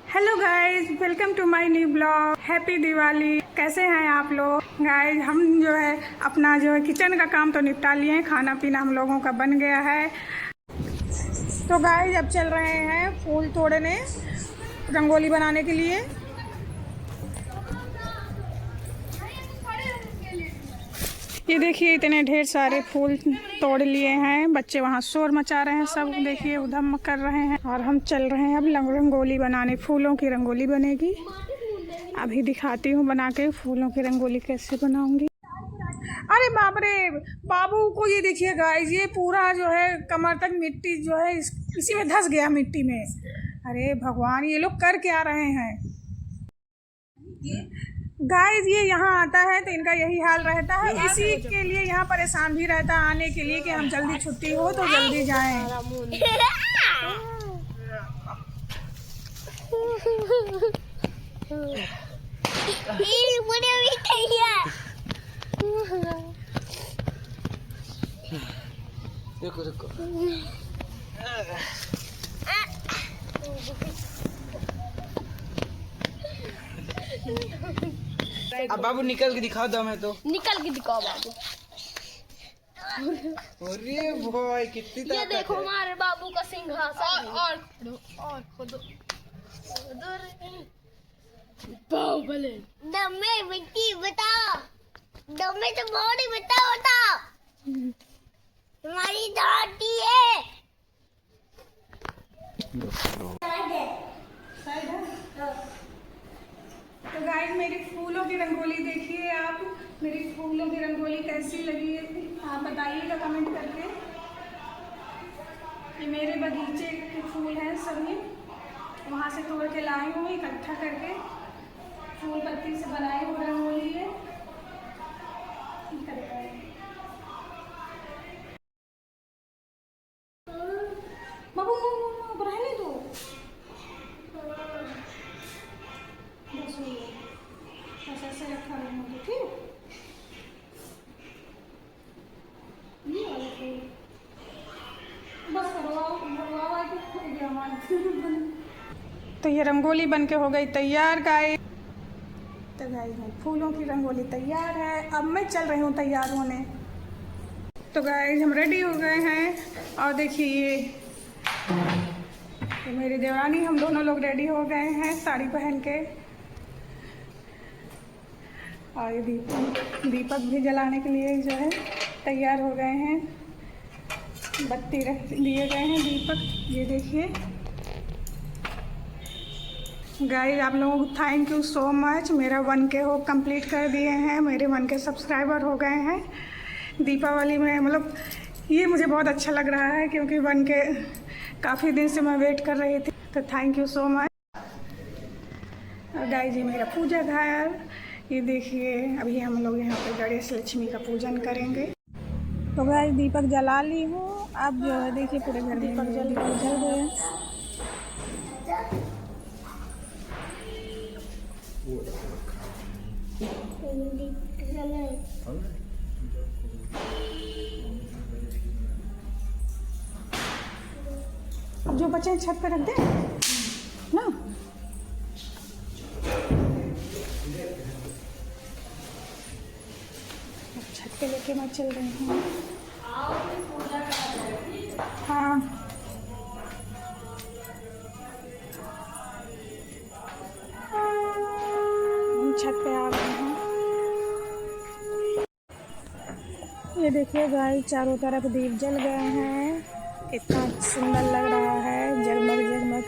Hello guys, welcome to my new blog. Happy Diwali. कैसे हैं आप लोग? गाइज हम जो है अपना जो है किचन का काम तो निपटा लिए हैं, खाना पीना हम लोगों का बन गया है। तो गाइज अब चल रहे हैं फूल तोड़ने रंगोली बनाने के लिए। ये देखिए इतने ढेर सारे फूल तोड़ लिए हैं। बच्चे वहाँ शोर मचा रहे हैं, सब देखिए उधम कर रहे हैं। और हम चल रहे हैं अब रंगोली बनाने। फूलों की रंगोली बनेगी, अभी दिखाती हूँ बना के फूलों की रंगोली कैसे बनाऊंगी। अरे बाप रे बाबू को ये देखिए गाइस, ये पूरा जो है कमर तक मिट्टी जो है इसी में धंस गया मिट्टी में। अरे भगवान, ये लोग कर क्या रहे हैं गाइस? ये यहाँ आता है तो इनका यही हाल रहता है। इसी के लिए यहाँ परेशान भी रहता है आने के लिए कि हम जल्दी छुट्टी हो तो जल्दी जाएं। देखो देखो अब बाबू निकल के दिखाओ दो। मैं तो निकल के दिखाओ बाबू। अरे भाई कितनी ये ताकत देखो है। हमारे बाबू का सिंहासन। और खोदो बाहुबली। दमे मिट्टी बताओ, दमे तो बॉडी बताओ तुम्हारी दादी है। तो गाइस मेरी फूलों की रंगोली देखिए आप। मेरी फूलों की रंगोली कैसी लगी है आप बताइएगा कमेंट करके। ये मेरे बगीचे के फूल हैं सभी, वहाँ से तोड़ के लाई हूँ इकट्ठा करके। फूल पत्ती से बनाई हुई रंगोली है। बाबू रहने दो। बस ऐसे रखा रहना, ठीक। ये वाला फूल बस करवाओ कि खुल गया हमारा। तो ये रंगोली बन के हो गई तैयार गाइस। तो गाइस फूलों की रंगोली तैयार है, अब मैं चल रही हूँ तैयार होने। तो गाइस हम रेडी हो गए हैं और देखिए ये मेरी देवरानी, हम दोनों लोग रेडी हो गए हैं साड़ी पहन के। और ये दीपक भी जलाने के लिए जो है तैयार हो गए हैं। बत्ती रख दिए गए हैं दीपक, ये देखिए। गाइस आप लोगों को थैंक यू सो मच। मेरा 1K हो कंप्लीट कर दिए हैं, मेरे 1K सब्सक्राइबर हो गए हैं। दीपावली में मतलब ये मुझे बहुत अच्छा लग रहा है क्योंकि 1K काफ़ी दिन से मैं वेट कर रही थी। तो थैंक यू सो मच। और गाइस ये मेरा पूजा घर, ये देखिए। अभी हम लोग यहाँ पे गणेश लक्ष्मी का पूजन करेंगे। तो गाइस दीपक जला ली हूँ, अब जो है देखिए पूरे घर दीपक जल गए। जो बच्चे छत पे रख दे ना। छत पे लेके मैं चल रही हूँ। हाँ हम छत पे आ गए हैं। ये देखिए गाइस चारों तरफ दीप जल गए हैं, कितना सुंदर लग रहा है, जगमग जगमग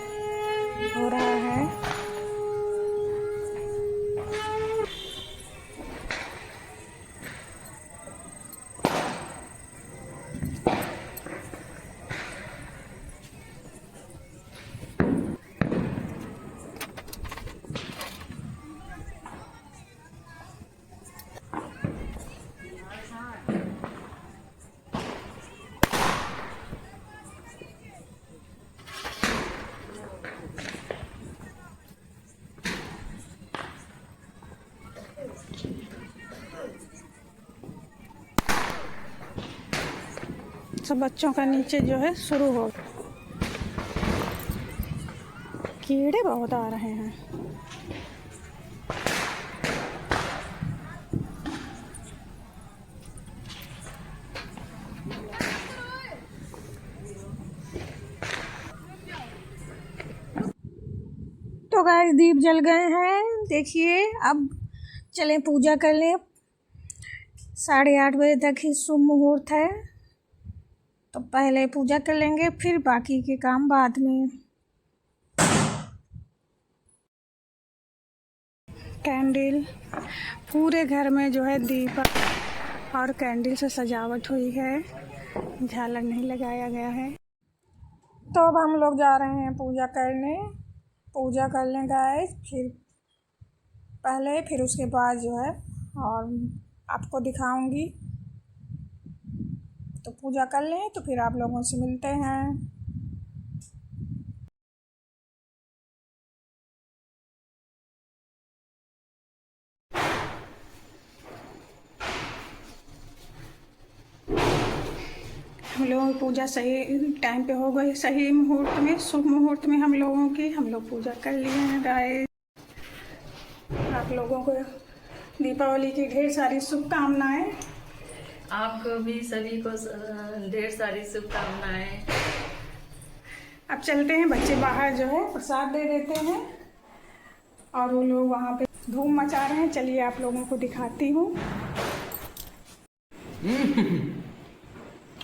हो रहा है। सब बच्चों का नीचे जो है शुरू हो कीड़े बहुत आ रहे हैं। तो गाइस दीप जल गए हैं, देखिए अब चलें पूजा कर लें। 8:30 बजे तक ही शुभ मुहूर्त है, तो पहले पूजा कर लेंगे, फिर बाकी के काम बाद में। कैंडल पूरे घर में जो है दीप और कैंडल से सजावट हुई है, झालर नहीं लगाया गया है। तो अब हम लोग जा रहे हैं पूजा करने। पूजा कर लें गाइस, फिर उसके बाद जो है और आपको दिखाऊंगी। तो पूजा कर लें तो फिर आप लोगों से मिलते हैं। हम लोगों की पूजा सही टाइम पे हो गई, सही मुहूर्त में, शुभ मुहूर्त में हम लोग पूजा कर लिए हैं गाइस। आप लोगों को दीपावली की ढेर सारी शुभकामनाएं। आपको भी सभी को ढेर सारी शुभकामनाएं। अब चलते हैं, बच्चे बाहर जो है प्रसाद दे देते हैं और वो लोग वहाँ पे धूम मचा रहे हैं। चलिए आप लोगों को दिखाती हूँ।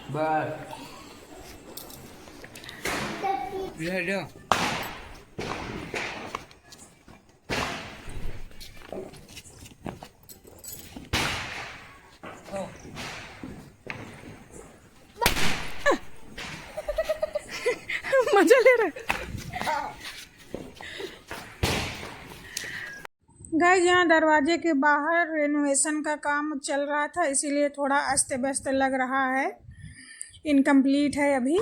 बस मजा ले रहा गाइस। यहाँ दरवाजे के बाहर रेनोवेशन का काम चल रहा था, इसीलिए थोड़ा अस्त व्यस्त लग रहा है, इनकम्प्लीट है अभी।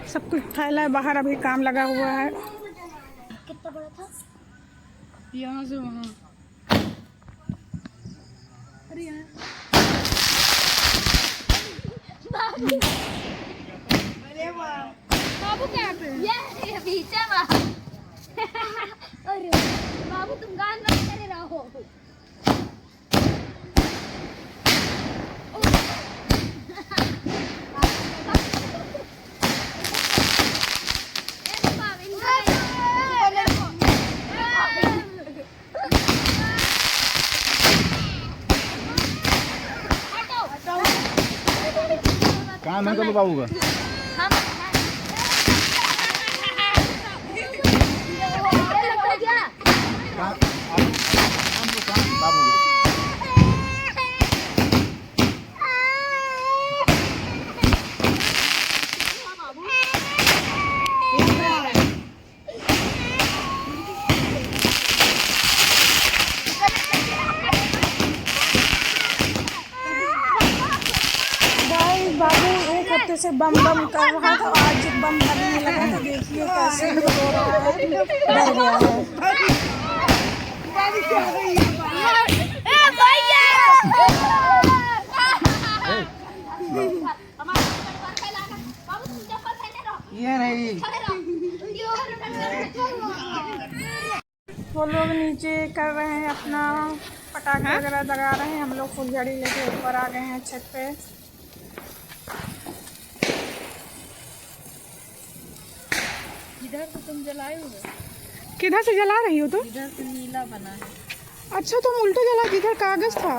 सब कुछ फैला है बाहर, अभी काम लगा हुआ है। कितना बड़ा था? यहाँ से वहाँ। अरे यार बाबू कहाँ पे? ये पीछे अरे बाबू तुम गान बंद करे रहो। काम है तो बाबू का। बाबू एक हफ्ते से बम बम कर रहा था, आज बम बनने लगा तो देखिए कैसे रो रहा है, डर गया है। ये नहीं वो लोग नीचे कर रहे हैं अपना पटाखे वगैरह लगा रहे हैं, हम लोग फुलझड़ी लेके ऊपर आ गए हैं छत पे। इधर तो तुम जलाए हो। किधर से जला रही हो तुम? इधर से नीला बना है। अच्छा तुम उल्टा जला, किधर कागज था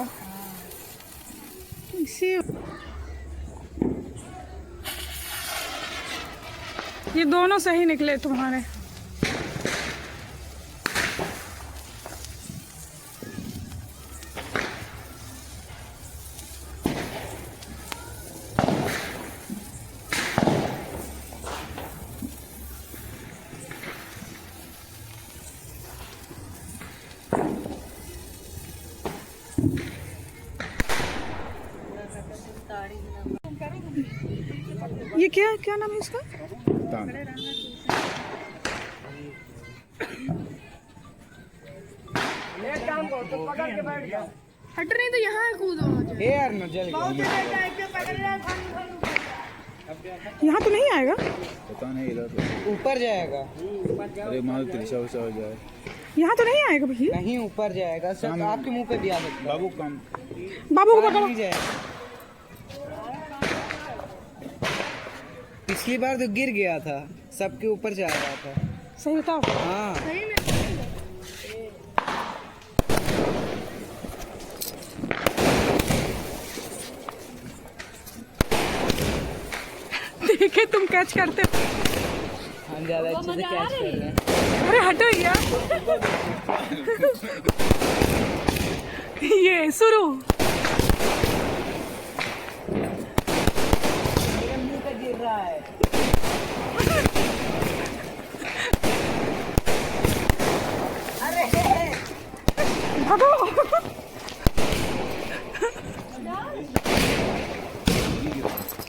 इसी। ये दोनों सही निकले तुम्हारे। ये क्या क्या नाम है इसका? काम को तो पकड़ के बैठ जाओ। हट नहीं तो यहाँ कूदो। ए यार न जल गया। यहाँ तो नहीं आएगा। पता नहीं इधर तो। ऊपर जाएगा। अरे माल तिरछा उछा हो जाए। यहाँ तो नहीं आएगा भैया। नहीं ऊपर जाएगा सब आपके मुंह पे भी आ सकता है। बाबू काम बाबू को ऊपर पकड़ो। नहीं जाएगा। पिछली बार तो गिर गया था, सबके ऊपर जा रहा था। सही बताओ। हाँ देखे तुम कैच करते हो। हम ज्यादा अच्छे से कैच कर रहे हैं। अरे हटो यार। ये शुरू। मेरे मुंह पे गिर रहा है। भागो।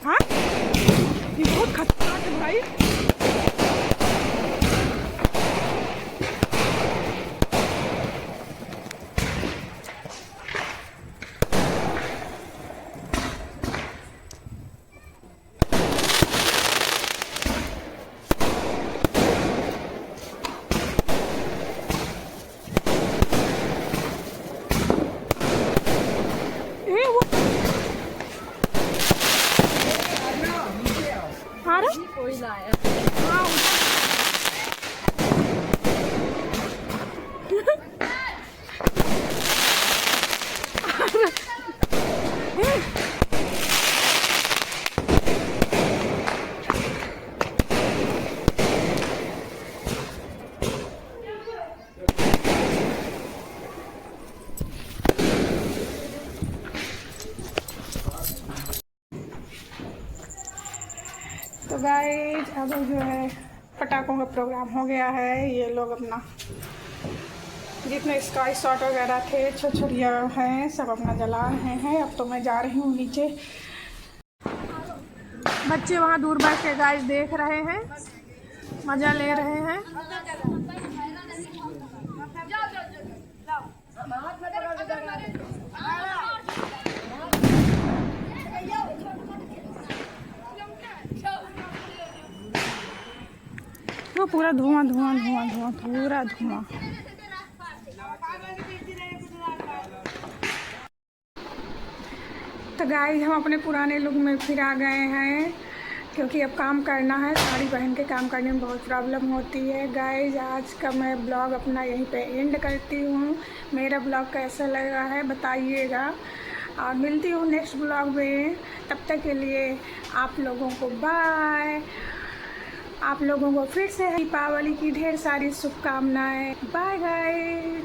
हाँ ये बहुत खतरनाक है भाई। कोई लाया। तो गाइस अब जो है पटाखों का प्रोग्राम हो गया है। ये लोग अपना जितने स्काई शॉट वगैरह थे छुरछुरियाँ हैं सब अपना जला रहे हैं। अब तो मैं जा रही हूँ नीचे। बच्चे वहाँ दूर बैठ के गाइस देख रहे हैं, मज़ा ले रहे हैं। वो पूरा धुआं धुआं धुआं धुआं पूरा धुआं। तो गाइस हम अपने पुराने लुक में फिर आ गए हैं क्योंकि अब काम करना है। साड़ी पहन के काम करने में बहुत प्रॉब्लम होती है। गाइस आज का मैं ब्लॉग अपना यहीं पे एंड करती हूँ। मेरा ब्लॉग कैसा लगा है बताइएगा और मिलती हूँ नेक्स्ट ब्लॉग में। तब तक के लिए आप लोगों को बाय। आप लोगों को फिर से दीपावली की ढेर सारी शुभकामनाएं। Bye guys.